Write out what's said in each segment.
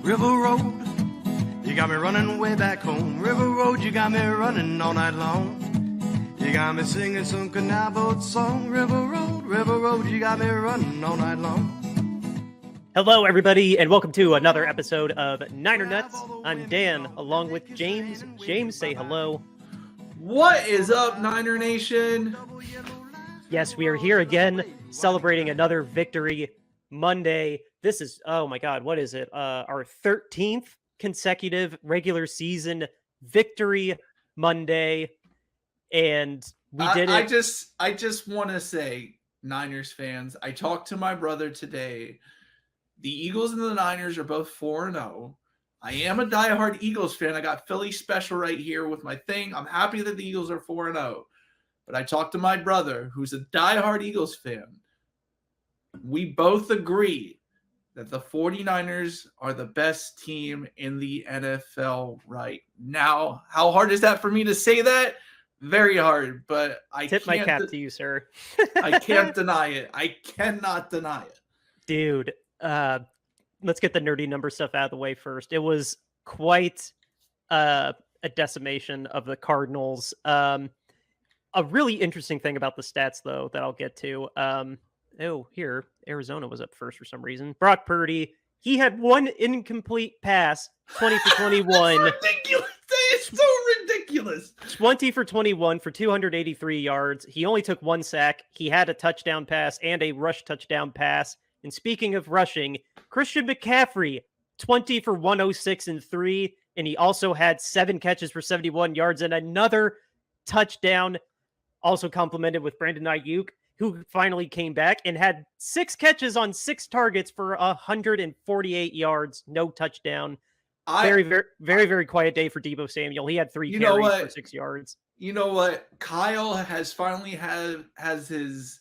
River Road, you got me running way back home. River Road, you got me running all night long. You got me singing some canal boat song. River Road, you got me running all night long. Hello, everybody, and welcome to another episode of Niner Nuts. I'm Dan, along with James. James, say hello. What is up, Niner Nation? Yes, we are here again, celebrating another Victory Monday. This is, oh my God, what is it? Our 13th consecutive regular season Victory Monday, and we did it. I just want to say, Niners fans, I talked to my brother today. The Eagles and the Niners are both 4-0. I am a diehard Eagles fan. I got Philly special right here with my thing. I'm happy that the Eagles are 4-0. But I talked to my brother, who's a diehard Eagles fan. We both agree that the 49ers are the best team in the NFL right now. How hard is that for me to say that? Very hard, but I tip my cap to you, sir. I can't deny it. I cannot deny it. Dude, let's get the nerdy number stuff out of the way first. It was quite a decimation of the Cardinals. A really interesting thing about the stats, though, that I'll get to. Here, Arizona was up first for some reason. Brock Purdy, he had one incomplete pass, 20 for 21. That's ridiculous. It's so ridiculous. 20 for 21 for 283 yards. He only took one sack. He had a touchdown pass and a rush touchdown pass. And speaking of rushing, Christian McCaffrey, 20 for 106 and 3. And he also had 7 catches for 71 yards and another touchdown, also complemented with Brandon Ayuk, who finally came back and had 6 catches on 6 targets for 148 yards, no touchdown. Very quiet day for Deebo Samuel. He had 3 carries for 6 yards. You know what? Kyle has finally has his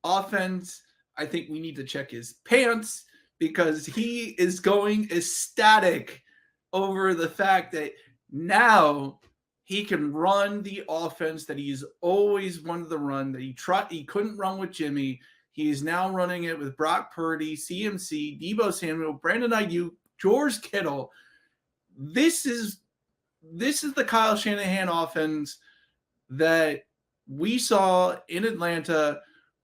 offense. I think we need to check his pants because he is going ecstatic over the fact that now he can run the offense that he's always wanted to run, that he couldn't run with Jimmy. He is now running it with Brock Purdy, CMC, Deebo Samuel, Brandon Ayuk, George Kittle. This is the Kyle Shanahan offense that we saw in Atlanta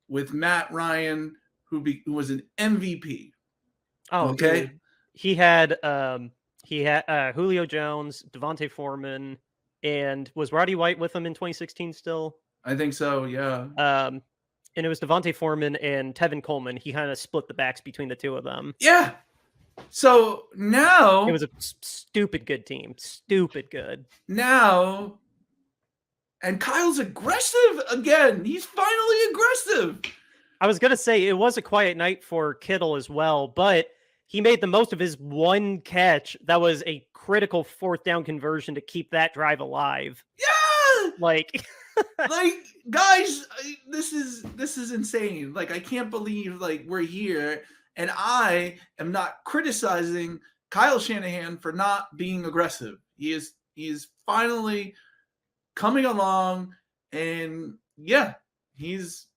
with Matt Ryan, who was an MVP. Oh, okay. Dude. He had Julio Jones, Devontae Foreman, and was Roddy White with him in 2016 still? I think so, yeah. And it was Devontae Foreman and Tevin Coleman. He kind of split the backs between the two of them. Yeah. So now it was a stupid good team. Stupid good. Now, and Kyle's aggressive again. He's finally aggressive. I was going to say it was a quiet night for Kittle as well, but he made the most of his one catch. That was a critical 4th down conversion to keep that drive alive. Yeah! Like guys, this is insane. Like, I can't believe we're here and I am not criticizing Kyle Shanahan for not being aggressive. He is finally coming along, and yeah, he's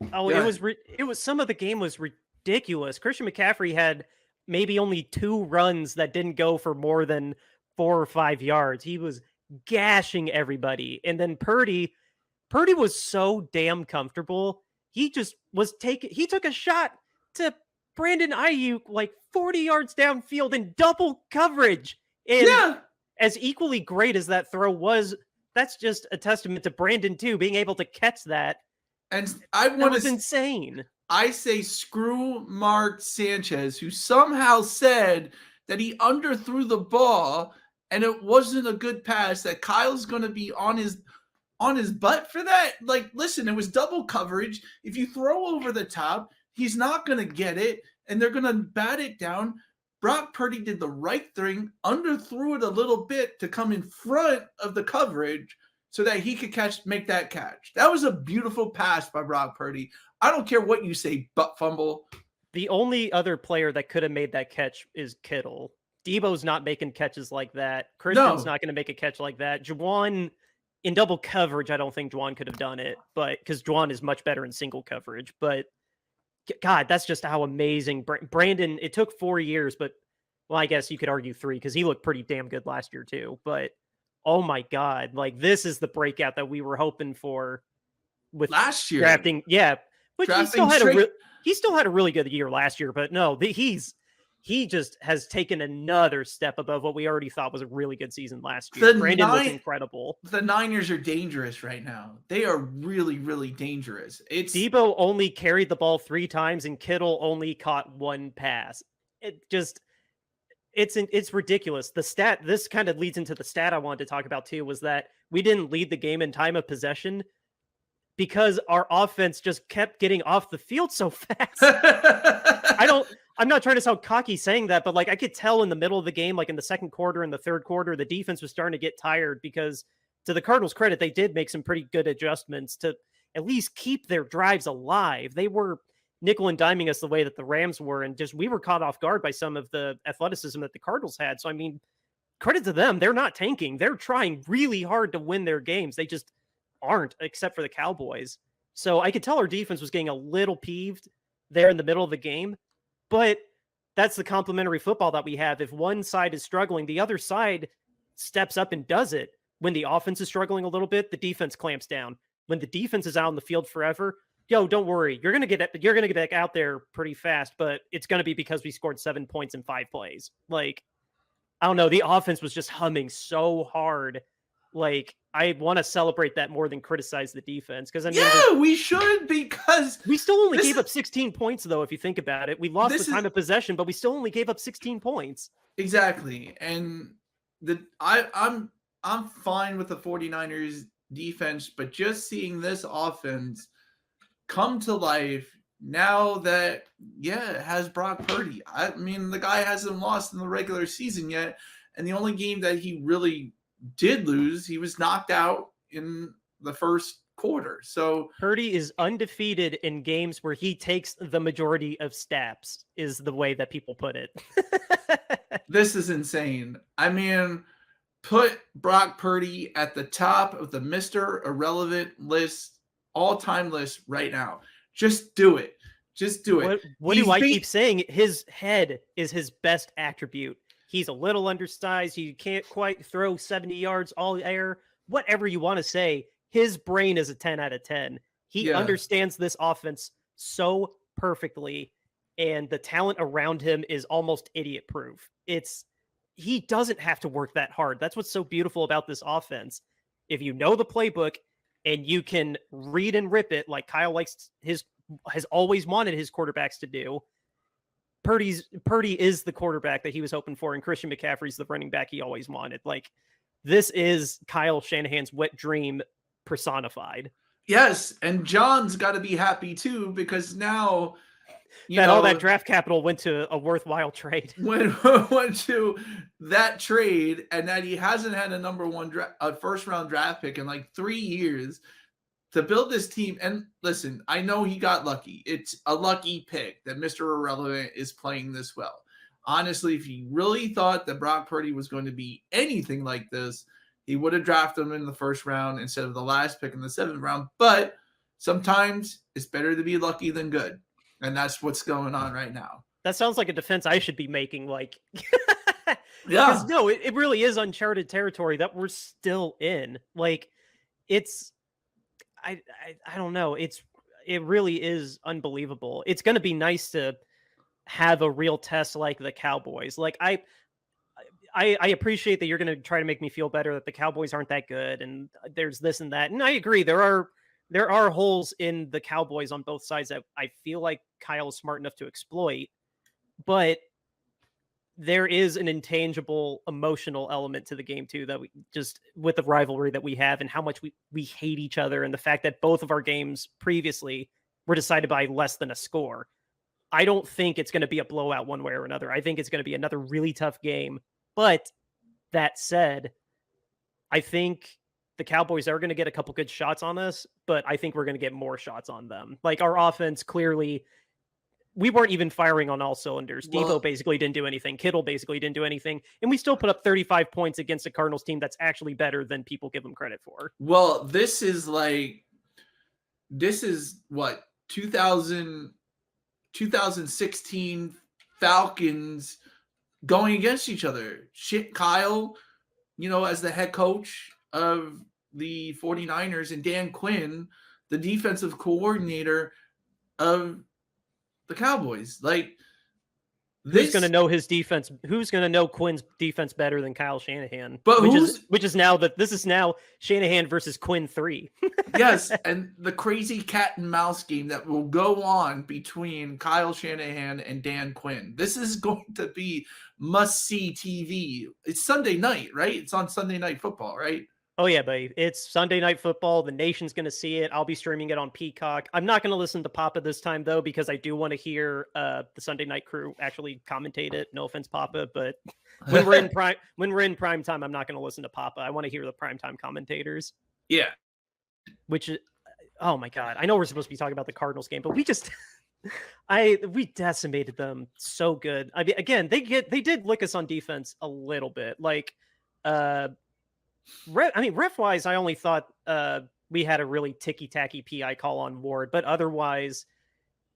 It was some of the game was ridiculous. Christian McCaffrey had maybe only 2 runs that didn't go for more than 4 or 5 yards. He was gashing everybody. And then Purdy was so damn comfortable. He took a shot to Brandon Ayuk 40 yards downfield in double coverage. And as equally great as that throw was, that's just a testament to Brandon too, being able to catch that. And that was insane. I say screw Mark Sanchez, who somehow said that he underthrew the ball and it wasn't a good pass, that Kyle's going to be on his butt for that. Listen, it was double coverage. If you throw over the top, he's not going to get it, and they're going to bat it down. Brock Purdy did the right thing, underthrew it a little bit to come in front of the coverage so that he could make that catch. That was a beautiful pass by Brock Purdy. I don't care what you say, butt fumble. The only other player that could have made that catch is Kittle. Debo's not making catches like that. Christian's not going to make a catch like that. Juwan, in double coverage, I don't think Juwan could have done it, but because Juwan is much better in single coverage. But God, that's just how amazing Brandon. It took 4 years, but Well, I guess you could argue 3 because he looked pretty damn good last year too. But oh my God, like this is the breakout that we were hoping for with last year. drafting. Yeah, but he still had a really good year last year. But no, he just has taken another step above what we already thought was a really good season last year. Brandon was incredible. The Niners are dangerous right now. They are really, really dangerous. Debo only carried the ball 3 times and Kittle only caught 1 pass. It's ridiculous. This kind of leads into the stat I wanted to talk about too, was that we didn't lead the game in time of possession because our offense just kept getting off the field so fast. I'm not trying to sound cocky saying that, but like I could tell in the middle of the game, like in the second quarter and the third quarter, the defense was starting to get tired because, to the Cardinals' credit, they did make some pretty good adjustments to at least keep their drives alive. They were nickel and diming us the way that the Rams were, and just we were caught off guard by some of the athleticism that the Cardinals had. So I mean, credit to them. They're not tanking. They're trying really hard to win their games. They just aren't, except for the Cowboys. So I could tell our defense was getting a little peeved there in the middle of the game. But that's the complementary football that we have. If one side is struggling, the other side steps up and does it. When the offense is struggling a little bit, the defense clamps down. When the defense is out on the field forever, don't worry. You're gonna get back out there pretty fast, but it's gonna be because we scored 7 points in 5 plays. Like, I don't know. The offense was just humming so hard. Like, I want to celebrate that more than criticize the defense. Because I mean, we should, because we still only gave up 16 points, though. If you think about it, we lost the time of possession, but we still only gave up 16 points. Exactly, and I'm fine with the 49ers defense, but just seeing this offense come to life now that it has Brock Purdy. I mean, the guy hasn't lost in the regular season yet, and the only game that he really did lose, he was knocked out in the first quarter. So Purdy is undefeated in games where he takes the majority of snaps, is the way that people put it. This is insane. I mean, put Brock Purdy at the top of the Mr. Irrelevant list, all-time list right now. Just do it. Just do it. What do I keep saying? His head is his best attribute. He's a little undersized. He can't quite throw 70 yards all air. Whatever you want to say, his brain is a 10 out of 10. He understands this offense so perfectly, and the talent around him is almost idiot-proof. He doesn't have to work that hard. That's what's so beautiful about this offense. If you know the playbook and you can read and rip it like Kyle has always wanted his quarterbacks to do, Purdy is the quarterback that he was hoping for, and Christian McCaffrey's the running back he always wanted. Like, this is Kyle Shanahan's wet dream personified. Yes, and John's got to be happy too, because now all that draft capital went to a worthwhile trade. Went to that trade, and that he hasn't had a first round draft pick in like 3 years to build this team. And listen, I know he got lucky. It's a lucky pick that Mr. Irrelevant is playing this well. Honestly, if he really thought that Brock Purdy was going to be anything like this, he would have drafted him in the first round instead of the last pick in the 7th round. But sometimes it's better to be lucky than good. And that's what's going on right now. That sounds like a defense I should be making. Like, because no, it really is uncharted territory that we're still in. Like, I don't know. It really is unbelievable. It's going to be nice to have a real test like the Cowboys. Like, I appreciate that you're going to try to make me feel better that the Cowboys aren't that good and there's this and that. And I agree. There are holes in the Cowboys on both sides that I feel like Kyle is smart enough to exploit, but there is an intangible emotional element to the game too, that we just, with the rivalry that we have and how much we hate each other, and the fact that both of our games previously were decided by less than a score. I don't think it's going to be a blowout one way or another. I think it's going to be another really tough game. But that said, I think the Cowboys are going to get a couple good shots on us, but I think we're going to get more shots on them. Like, our offense, clearly, we weren't even firing on all cylinders. Debo basically didn't do anything. Kittle basically didn't do anything. And we still put up 35 points against a Cardinals team that's actually better than people give them credit for. Well, this is what, 2016 Falcons going against each other. Shit, Kyle, as the head coach of the 49ers, and Dan Quinn, the defensive coordinator of the Cowboys. Like, Who's going to this, know his defense? Who's going to know Quinn's defense better than Kyle Shanahan? but Which is now that this is now Shanahan versus Quinn 3. Yes, and the crazy cat and mouse game that will go on between Kyle Shanahan and Dan Quinn. This is going to be must-see TV. It's Sunday night, right? It's on Sunday Night Football, right? Oh yeah, babe. It's Sunday Night Football. The nation's going to see it. I'll be streaming it on Peacock. I'm not going to listen to Papa this time though, because I do want to hear the Sunday Night crew actually commentate it. No offense, Papa, but when we're in prime time, I'm not going to listen to Papa. I want to hear the primetime commentators. Yeah. Which, oh my God, I know we're supposed to be talking about the Cardinals game, but we just, we decimated them so good. I mean, again, they did lick us on defense a little bit. Like, ref wise, I only thought we had a really ticky-tacky PI call on Ward, but otherwise,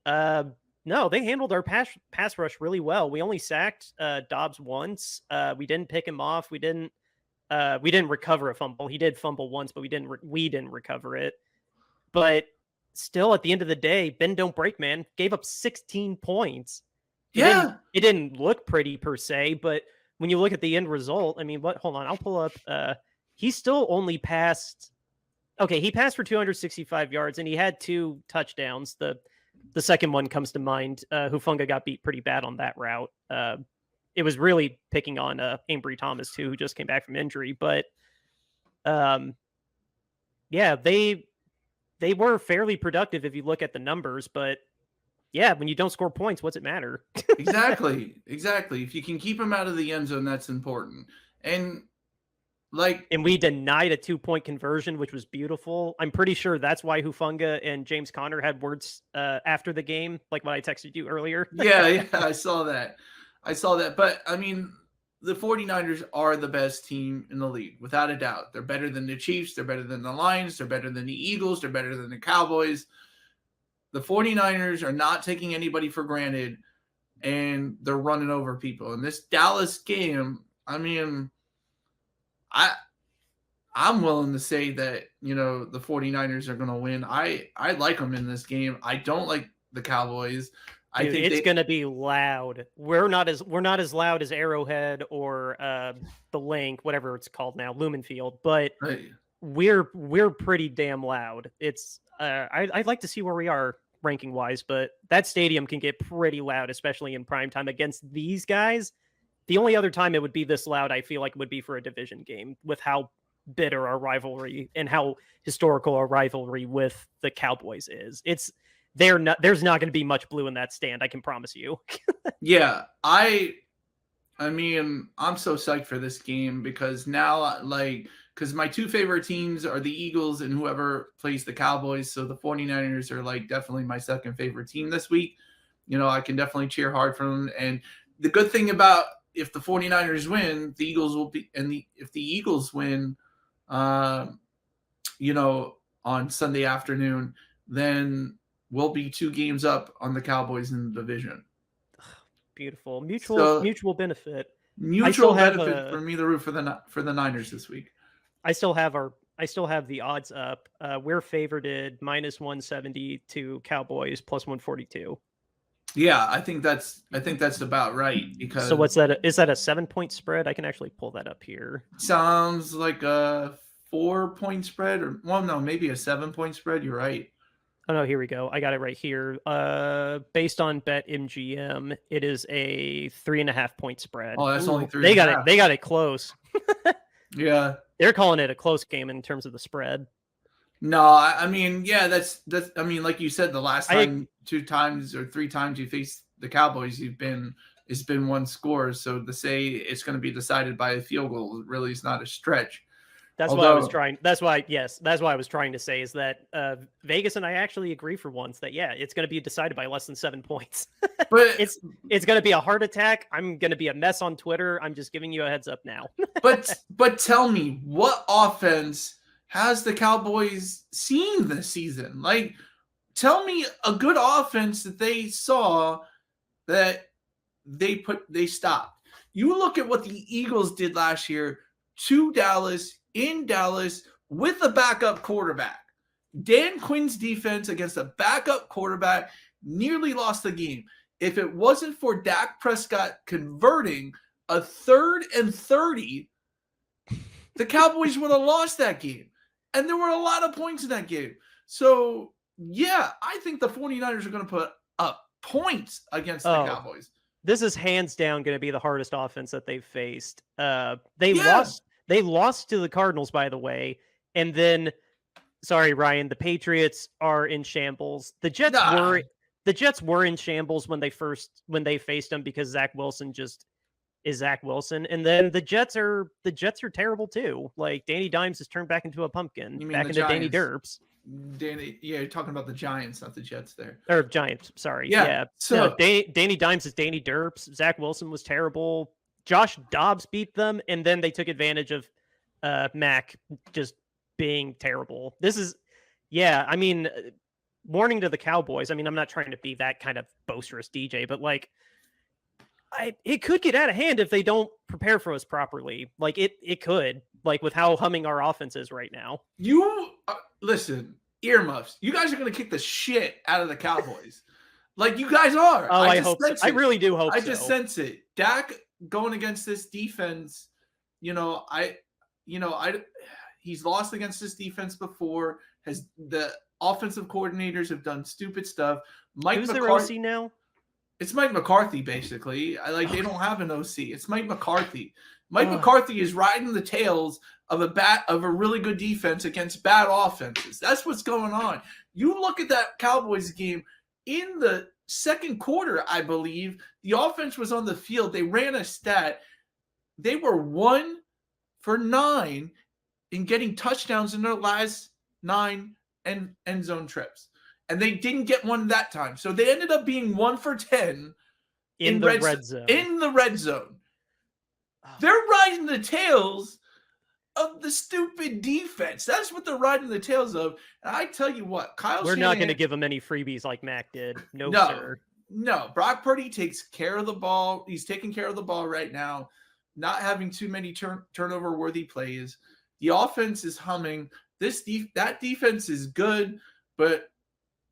no, they handled our pass rush really well. We only sacked Dobbs once. We didn't pick him off. We didn't recover a fumble. He did fumble once, but we didn't recover it. But still, at the end of the day, bend don't break, man. Gave up 16 points. It didn't look pretty per se, but when you look at the end result, I mean, hold on, I'll pull up. He still only passed. Okay, he passed for 265 yards, and he had 2 touchdowns. The second one comes to mind. Hufanga got beat pretty bad on that route. It was really picking on Ambry Thomas too, who just came back from injury. But yeah, they were fairly productive if you look at the numbers. But yeah, when you don't score points, what's it matter? Exactly. If you can keep them out of the end zone, that's important. And we denied a 2-point conversion, which was beautiful. I'm pretty sure that's why Hufanga and James Conner had words after the game, like what I texted you earlier. yeah, I saw that. But I mean, the 49ers are the best team in the league, without a doubt. They're better than the Chiefs. They're better than the Lions. They're better than the Eagles. They're better than the Cowboys. The 49ers are not taking anybody for granted, and they're running over people. In this Dallas game, I mean, I'm willing to say that, the 49ers are going to win. I like them in this game. I don't like the Cowboys. Dude, I think it's going to be loud. We're not as loud as Arrowhead or the Link, whatever it's called now, Lumen Field, but we're pretty damn loud. It's I'd like to see where we are ranking wise, but that stadium can get pretty loud, especially in prime time against these guys. The only other time it would be this loud, I feel like, would be for a division game, with how bitter our rivalry and how historical our rivalry with the Cowboys is. There's not going to be much blue in that stand, I can promise you. Yeah, I mean, I'm so psyched for this game because now, because my 2 favorite teams are the Eagles and whoever plays the Cowboys. So the 49ers are definitely my second favorite team this week. I can definitely cheer hard for them. And the good thing about, if the 49ers win, the Eagles will be, if the Eagles win, on Sunday afternoon, then we'll be 2 games up on the Cowboys in the division. Beautiful. Mutual benefit. Mutual benefit for me to root for the Niners this week. I still have the odds up. We're favored -170 to Cowboys +142. Yeah, I think that's about right. Because so what's that? Is that a 7-point spread? I can actually pull that up here. Sounds like a 4-point spread, or maybe a 7-point spread. You're right. Oh no, here we go. I got it right here. Based on BetMGM, it is a 3.5-point spread. Oh, that's only 3. They got it close. Yeah, they're calling it a close game in terms of the spread. No, I mean, yeah, that's. I mean, like you said, the last time, 2 times or 3 times you faced the Cowboys, it's been 1 score. So to say it's going to be decided by a field goal really is not a stretch. That's why I was trying. That's why I was trying to say is that Vegas and I actually agree for once that it's going to be decided by less than 7 points. But it's going to be a heart attack. I'm going to be a mess on Twitter. I'm just giving you a heads up now. but tell me, what offense has the Cowboys seen this season? Tell me a good offense that they saw that they stopped. You look at what the Eagles did last year to Dallas, in Dallas, with a backup quarterback. Dan Quinn's defense against a backup quarterback nearly lost the game. If it wasn't for Dak Prescott converting a 3rd and 30, the Cowboys would have lost that game. And there were a lot of points in that game. So, yeah, I think the 49ers are going to put up points against the Cowboys. This is hands down going to be the hardest offense that they've faced. They lost to the Cardinals, by the way. And then, sorry, Ryan, the Patriots are in shambles. The Jets were in shambles when they faced them because Zach Wilson just is Zach Wilson. And then the Jets are terrible too. Like Danny Dimes has turned back into a pumpkin, back into Danny Derps. You're talking about the Giants, not the Jets there. Or Giants, sorry. Yeah. So Danny Dimes is Danny Derps. Zach Wilson was terrible. Josh Dobbs beat them, and then they took advantage of Mac just being terrible. This is, I mean, warning to the Cowboys. I mean, I'm not trying to be that kind of boisterous DJ, but like, it could get out of hand if they don't prepare for us properly. Like it could, like with how humming our offense is right now. You listen, earmuffs. You guys are going to kick the shit out of the Cowboys. Like you guys are. Oh, I hope so. I really do hope so. I just sense it. Dak going against this defense, he's lost against this defense before. Has the offensive coordinators have done stupid stuff. Who's their OC now? It's Mike McCarthy, basically. They don't have an OC. It's Mike McCarthy. Mike McCarthy is riding the tails of a really good defense against bad offenses. That's what's going on. You look at that Cowboys game in the second quarter, I believe, the offense was on the field. They ran a stat. They were 1 for 9 in getting touchdowns in their last 9 end zone trips. And they didn't get one that time. So they ended up being 1 for 10 in the red zone. In the red zone. They're riding the tails of the stupid defense. That's what they're riding the tails of. And I tell you what, we're not going to give them any freebies like Mac did. No, sir. No, Brock Purdy takes care of the ball. He's taking care of the ball right now, not having too many turnover-worthy plays. The offense is humming. That defense is good, but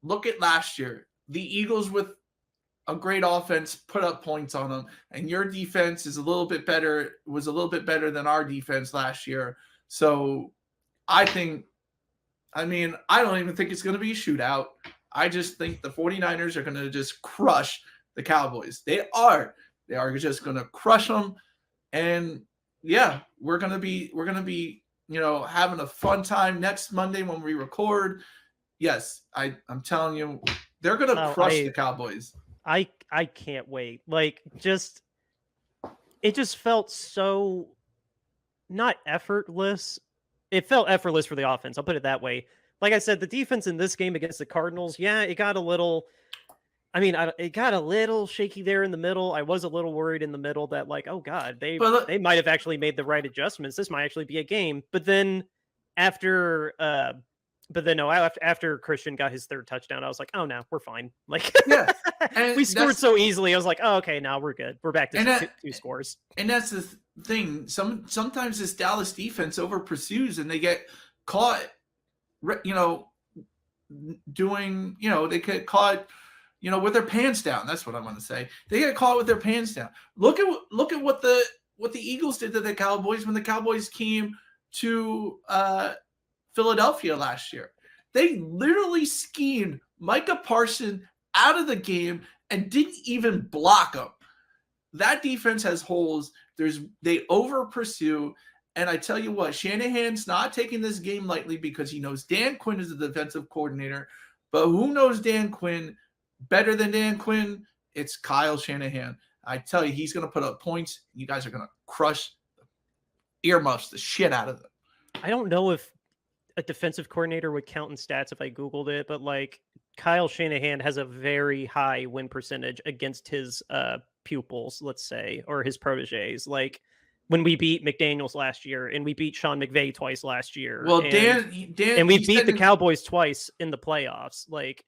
look at last year. The Eagles with a great offense put up points on them, and your defense is a little bit better than our defense last year. So I don't even think it's going to be a shootout. I just think the 49ers are going to just crush the Cowboys. They are just going to crush them. And yeah, we're going to be having a fun time next Monday when we record. Yes, I'm telling you, they're going to crush the Cowboys. I can't wait. Like, it just felt so not effortless. It felt effortless for the offense. I'll put it that way. Like I said, the defense in this game against the Cardinals, it got a little shaky there in the middle. I was a little worried in the middle that like, oh God, they might have actually made the right adjustments. This might actually be a game. But then after Christian got his third touchdown, I was like, oh no, we're fine. Like, we scored so easily. I was like, oh, okay, now we're good. We're back to two scores. And that's the thing. Sometimes this Dallas defense over pursues and they get caught, they get caught, with their pants down. That's what I want to say. They get caught with their pants down. Look at what the Eagles did to the Cowboys when the Cowboys came to Philadelphia last year. They literally schemed Micah Parsons out of the game and didn't even block him. That defense has holes. They over pursue. And I tell you what, Shanahan's not taking this game lightly because he knows Dan Quinn is the defensive coordinator. But who knows Dan Quinn better than Dan Quinn? It's Kyle Shanahan. I tell you, he's going to put up points. You guys are going to crush earmuffs the shit out of them. I don't know if a defensive coordinator would count in stats if I Googled it, but like Kyle Shanahan has a very high win percentage against his pupils, let's say, or his proteges. Like when we beat McDaniels last year and we beat Sean McVay twice last year. Well, and we beat the Cowboys twice in the playoffs. Like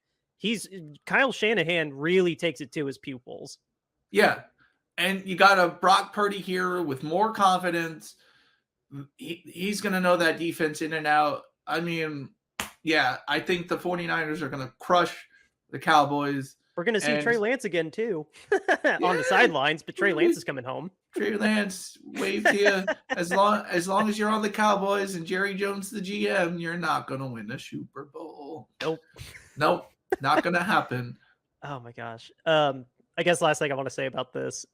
Kyle Shanahan really takes it to his pupils. Yeah. And you got a Brock Purdy here with more confidence. He's going to know that defense in and out. I mean, yeah, I think the 49ers are going to crush the Cowboys. We're going to see And Trey Lance again, too, on the yeah, sidelines, but Trey Lance is coming home. Trey Lance, wave to you. As long as you're on the Cowboys and Jerry Jones the GM, you're not going to win the Super Bowl. Nope. Not going to happen. Oh my gosh. I guess last thing I want to say about this,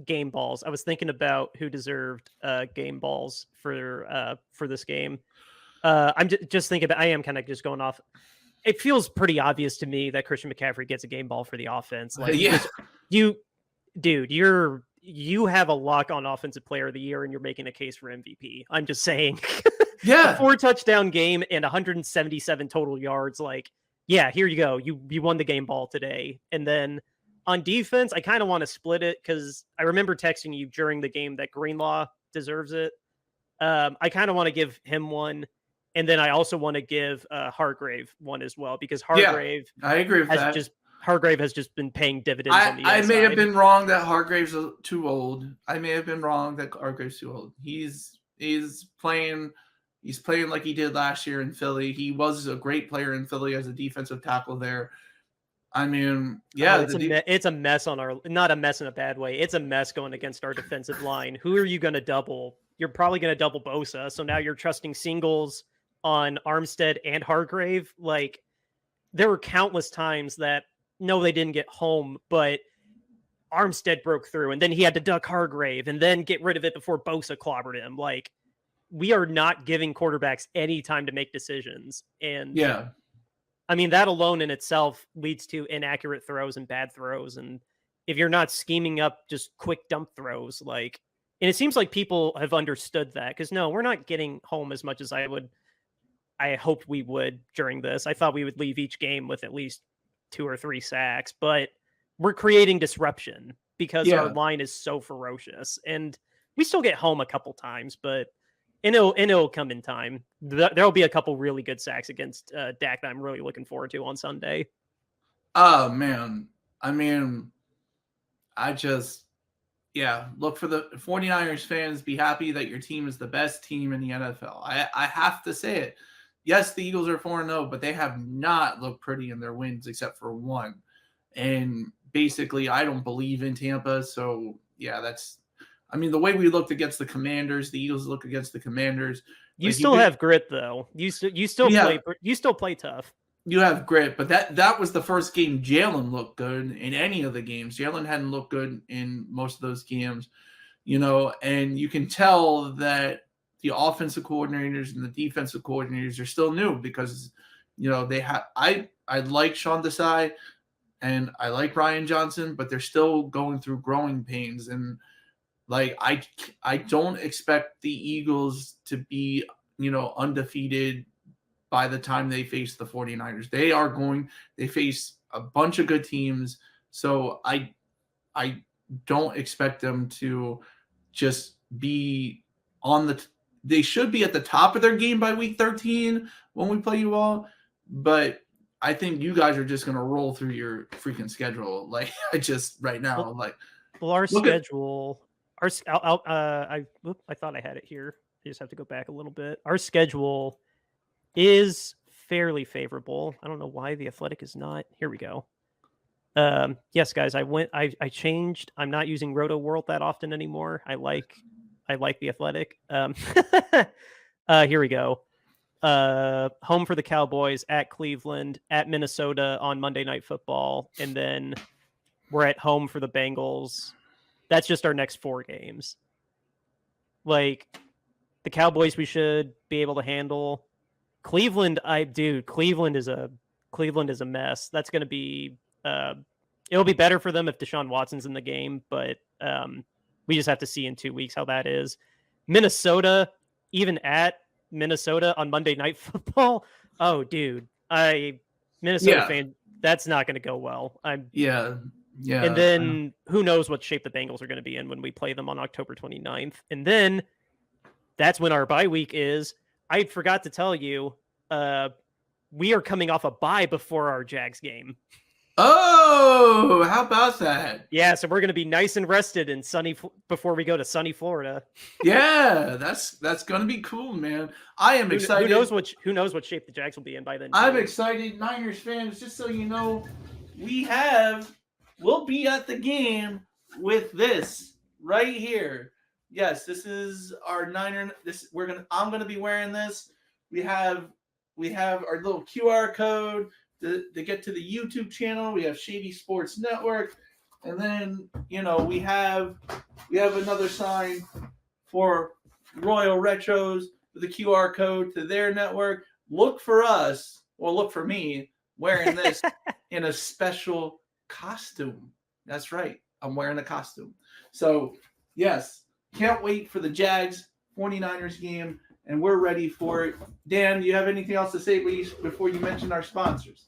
game balls. I was thinking about who deserved game balls for this game. I'm just thinking about. I am kind of just going off. It feels pretty obvious to me that Christian McCaffrey gets a game ball for the offense. Like, Yeah. You have a lock on offensive player of the year, and you're making a case for MVP. I'm just saying. Yeah. A 4-touchdown game and 177 total yards. Like, yeah, here you go. You won the game ball today. And then on defense, I kind of want to split it because I remember texting you during the game that Greenlaw deserves it. I kind of want to give him one. And then I also want to give Hargrave one as well, because Hargrave, I agree with that. Hargrave has just been paying dividends on the I inside. may have been wrong that Hargrave's too old. He's playing like he did last year in Philly. He was a great player in Philly as a defensive tackle there. I mean, yeah, it's a mess not a mess in a bad way. It's a mess going against our defensive line. Who are you going to double? You're probably going to double Bosa. So now you're trusting singles on Armstead and Hargrave. Like, there were countless times that, no, they didn't get home, but Armstead broke through, and then he had to duck Hargrave and then get rid of it before Bosa clobbered him. Like, we are not giving quarterbacks any time to make decisions. And yeah, I mean, that alone in itself leads to inaccurate throws and bad throws. And if you're not scheming up just quick dump throws, like, and it seems like people have understood that, because no, we're not getting home as much as I hoped we would during this. I thought we would leave each game with at least 2 or 3 sacks, but we're creating disruption because our line is so ferocious, and we still get home a couple times, but it'll come in time. There'll be a couple really good sacks against Dak that I'm really looking forward to on Sunday. Oh man. I mean, look for the 49ers fans. Be happy that your team is the best team in the NFL. I have to say it. Yes, the Eagles are 4-0, but they have not looked pretty in their wins except for one. And basically, I don't believe in Tampa. So, yeah, the way we looked against the Commanders, the Eagles look against the Commanders. You still have grit, though. You still play tough. You have grit, but that was the first game Jalen looked good in any of the games. Jalen hadn't looked good in most of those games, and you can tell that the offensive coordinators and the defensive coordinators are still new because, they have. I like Sean Desai and I like Brian Johnson, but they're still going through growing pains. And like, I don't expect the Eagles to be, undefeated by the time they face the 49ers. They face a bunch of good teams. So I don't expect them to just be they should be at the top of their game by week 13 when we play you all. But I think you guys are just going to roll through your freaking schedule. Like, right now, our schedule, I thought I had it here. I just have to go back a little bit. Our schedule is fairly favorable. I don't know why the Athletic is not. Here we go. Yes, guys, I changed. I'm not using Roto World that often anymore. I like the Athletic. Here we go. Home for the Cowboys, at Cleveland, at Minnesota on Monday Night Football, and then we're at home for the Bengals. That's just our next 4 games. Like, the Cowboys we should be able to handle. Cleveland is a mess. That's going to be it'll be better for them if Deshaun Watson's in the game, but we just have to see in 2 weeks how that is. Minnesota, even at Minnesota on Monday Night Football. Oh, dude, Minnesota fan, that's not going to go well. Yeah. And then who knows what shape the Bengals are going to be in when we play them on October 29th. And then that's when our bye week is. I forgot to tell you, we are coming off a bye before our Jags game. Oh, how about that? Yeah, so we're going to be nice and rested and sunny before we go to sunny Florida. Yeah, that's gonna be cool, man. I am excited. Who knows what shape the Jags will be in by then? I'm Too. excited, Niners fans. Just so you know, we'll be at the game with this right here. Yes, this is our Niner. I'm gonna be wearing this. We have our little QR code to get to the YouTube channel. We have Shady Sports Network, and then we have another sign for Royal Retros with the QR code to their network. Look for us, or look for me, wearing this in a special costume. That's right. I'm wearing a costume. So, yes, can't wait for the Jags 49ers game, and we're ready for it. Dan, do you have anything else to say before you mention our sponsors?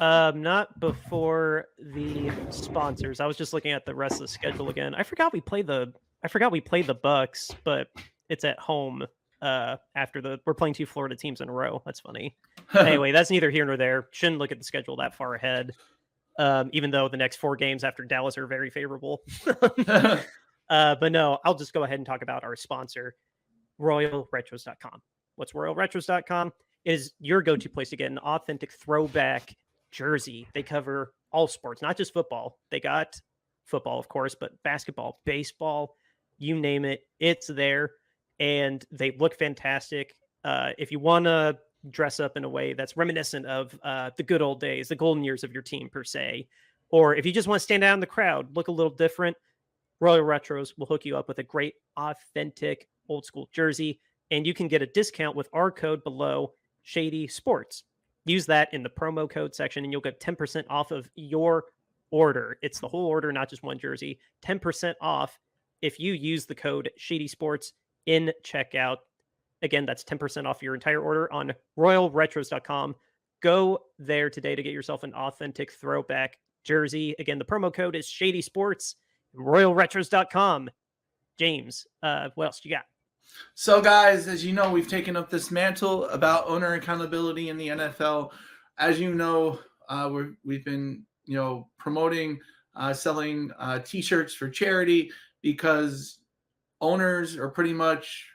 Not before the sponsors. I was just looking at the rest of the schedule again. I forgot we played the Bucks, but it's at home. We're playing 2 Florida teams in a row. That's funny. Anyway, that's neither here nor there. Shouldn't look at the schedule that far ahead. Even though the next 4 games after Dallas are very favorable. But no, I'll just go ahead and talk about our sponsor, RoyalRetros.com. What's RoyalRetros.com? Is your go-to place to get an authentic throwback jersey. They cover all sports, not just football. They got football, of course, but basketball, baseball, you name it, it's there. And they look fantastic. If you want to dress up in a way that's reminiscent of the good old days, the golden years of your team per se, or if you just want to stand out in the crowd, look a little different, Royal Retros will hook you up with a great, authentic, old school jersey, and you can get a discount with our code below, Shady Sports. Use that in the promo code section, and you'll get 10% off of your order. It's the whole order, not just one jersey. 10% off if you use the code Shady Sports in checkout. Again, that's 10% off your entire order on RoyalRetros.com. Go there today to get yourself an authentic throwback jersey. Again, the promo code is Shady Sports. RoyalRetros.com. James, what else you got? So, guys, as you know, we've taken up this mantle about owner accountability in the NFL. As you know, we've been promoting, selling T-shirts for charity because owners are pretty much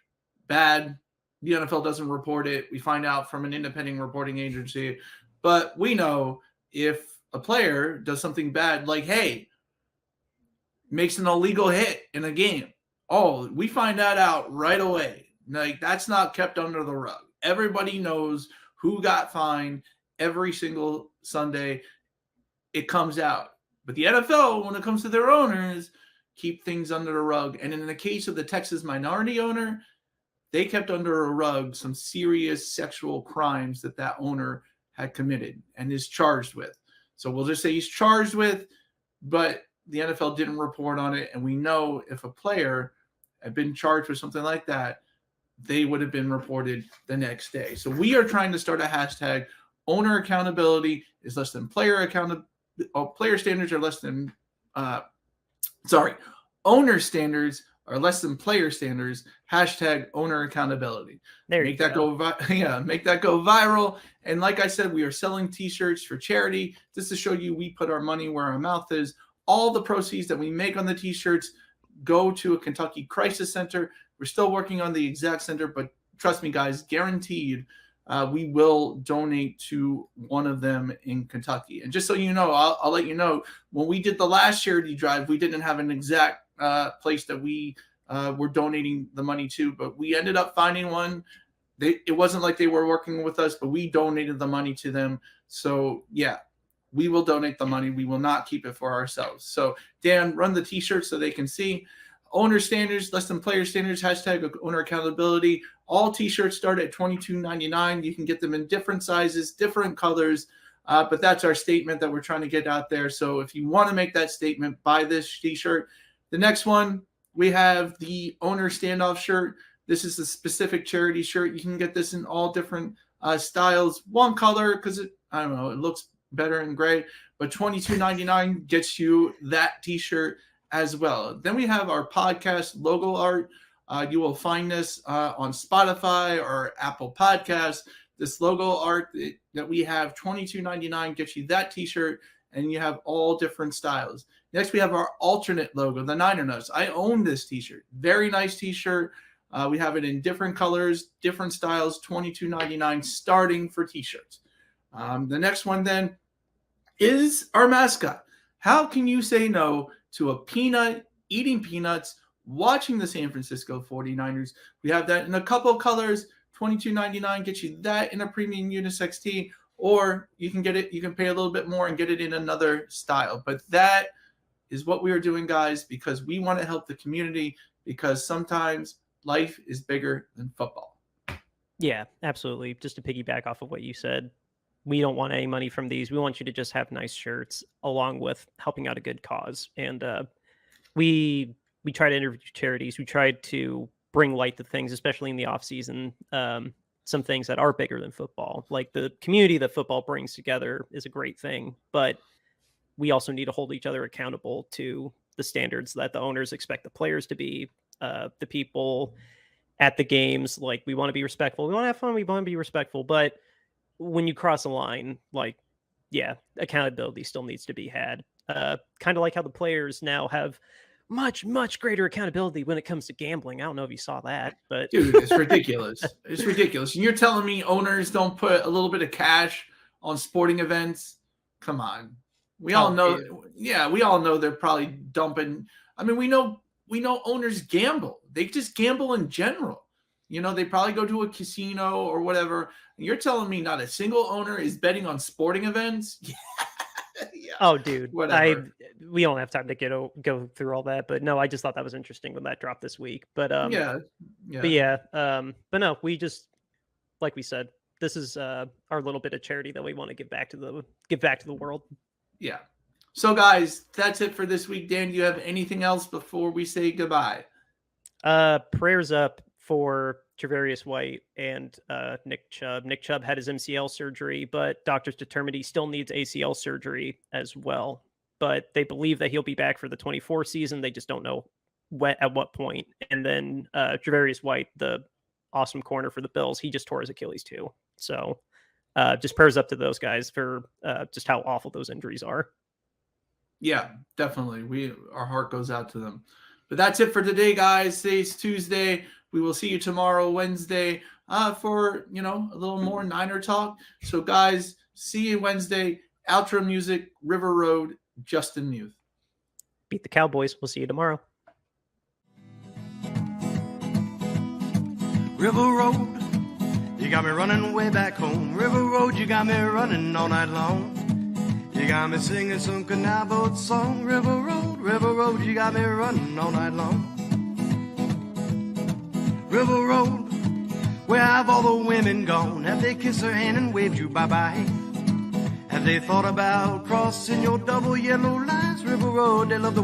bad. The NFL doesn't report it. We find out from an independent reporting agency. But we know if a player does something bad, like, hey, makes an illegal hit in a game, oh, we find that out right away. Like, that's not kept under the rug. Everybody knows who got fined every single Sunday. It comes out. But the NFL, when it comes to their owners, keep things under the rug. And in the case of the Texas minority owner, they kept under a rug some serious sexual crimes that owner had committed and is charged with. So we'll just say he's charged with, but the NFL didn't report on it. And we know if a player had been charged with something like that, they would have been reported the next day. So we are trying to start a hashtag. Owner accountability is less than player accountability. Player standards are less than, owner standards are less than player standards. Hashtag owner accountability. Make that go viral. And like I said, we are selling T-shirts for charity just to show you we put our money where our mouth is. All the proceeds that we make on the T-shirts go to a Kentucky crisis center. We're still working on the exact center, but trust me, guys, guaranteed we will donate to one of them in Kentucky. And just so you know, I'll let you know, when we did the last charity drive, we didn't have an exact place that we were donating the money to, but we ended up finding one. It wasn't like they were working with us, but we donated the money to them. So, yeah. We will donate the money. We will not keep it for ourselves. So, Dan, run the T-shirts so they can see. Owner standards, less than player standards, hashtag owner accountability. All T-shirts start at $22.99. You can get them in different sizes, different colors, but that's our statement that we're trying to get out there. So if you want to make that statement, buy this T-shirt. The next one, we have the owner standoff shirt. This is a specific charity shirt. You can get this in all different styles. One color because it looks better in gray, but $22.99 gets you that T-shirt as well. Then we have our podcast logo art. You will find this on Spotify or Apple Podcasts. This logo art that we have, $22.99 gets you that T-shirt and you have all different styles. Next, we have our alternate logo, the Niner Nuts. I own this t-shirt. Very nice t-shirt. We have it in different colors, different styles, $22.99 starting for t-shirts. The next one then is our mascot. How can you say no to a peanut eating peanuts watching the San Francisco 49ers? We have that in a couple of colors. $22.99 gets you that in a premium unisex tee, or you can get it, you can pay a little bit more and get it in another style. But that is what we are doing, guys, because we want to help the community, because sometimes life is bigger than football. Yeah, absolutely. Just to piggyback off of what you said, we don't want any money from these. We want you to just have nice shirts along with helping out a good cause. And we try to interview charities. We try to bring light to things, especially in the off season. Some things that are bigger than football, like the community that football brings together is a great thing, but we also need to hold each other accountable to the standards that the owners expect the players to be, the people at the games. Like, we want to be respectful. We want to have fun. We want to be respectful. But when you cross a line, like, yeah, accountability still needs to be had. Kind of like how the players now have much greater accountability when it comes to gambling. I don't know if you saw that, but dude, it's ridiculous. It's ridiculous. And you're telling me owners don't put a little bit of cash on sporting events? Come on. We all know. Dude. Yeah, we all know they're probably dumping. I mean, we know owners gamble. They just gamble in general. You know, they probably go to a casino or whatever. And you're telling me not a single owner is betting on sporting events? Yeah. Oh, dude, whatever. We don't have time to go through all that, but no, I just thought that was interesting when that dropped this week. But but no, we just, like we said, this is our little bit of charity that we want to give back to the world. Yeah. So guys, that's it for this week. Dan, do you have anything else before we say goodbye? Prayers up for Tre'Davious White and Nick Chubb. Nick Chubb had his MCL surgery, but doctors determined he still needs ACL surgery as well. But they believe that he'll be back for the 24 season. They just don't know at what point. And then Tre'Davious White, the awesome corner for the Bills, he just tore his Achilles too. So just prayers up to those guys for just how awful those injuries are. Yeah, definitely. Our heart goes out to them. But that's it for today, guys. Today's Tuesday. We will see you tomorrow, Wednesday, for, a little more Niner talk. So, guys, see you Wednesday. Outro music, River Road, Justin Muth. Beat the Cowboys. We'll see you tomorrow. River Road, you got me running way back home. River Road, you got me running all night long. You got me singing some canal boat song. River Road, you got me running all night long. River Road, where have all the women gone? Have they kissed her hand and waved you bye-bye? Have they thought about crossing your double yellow lines? River Road, they love the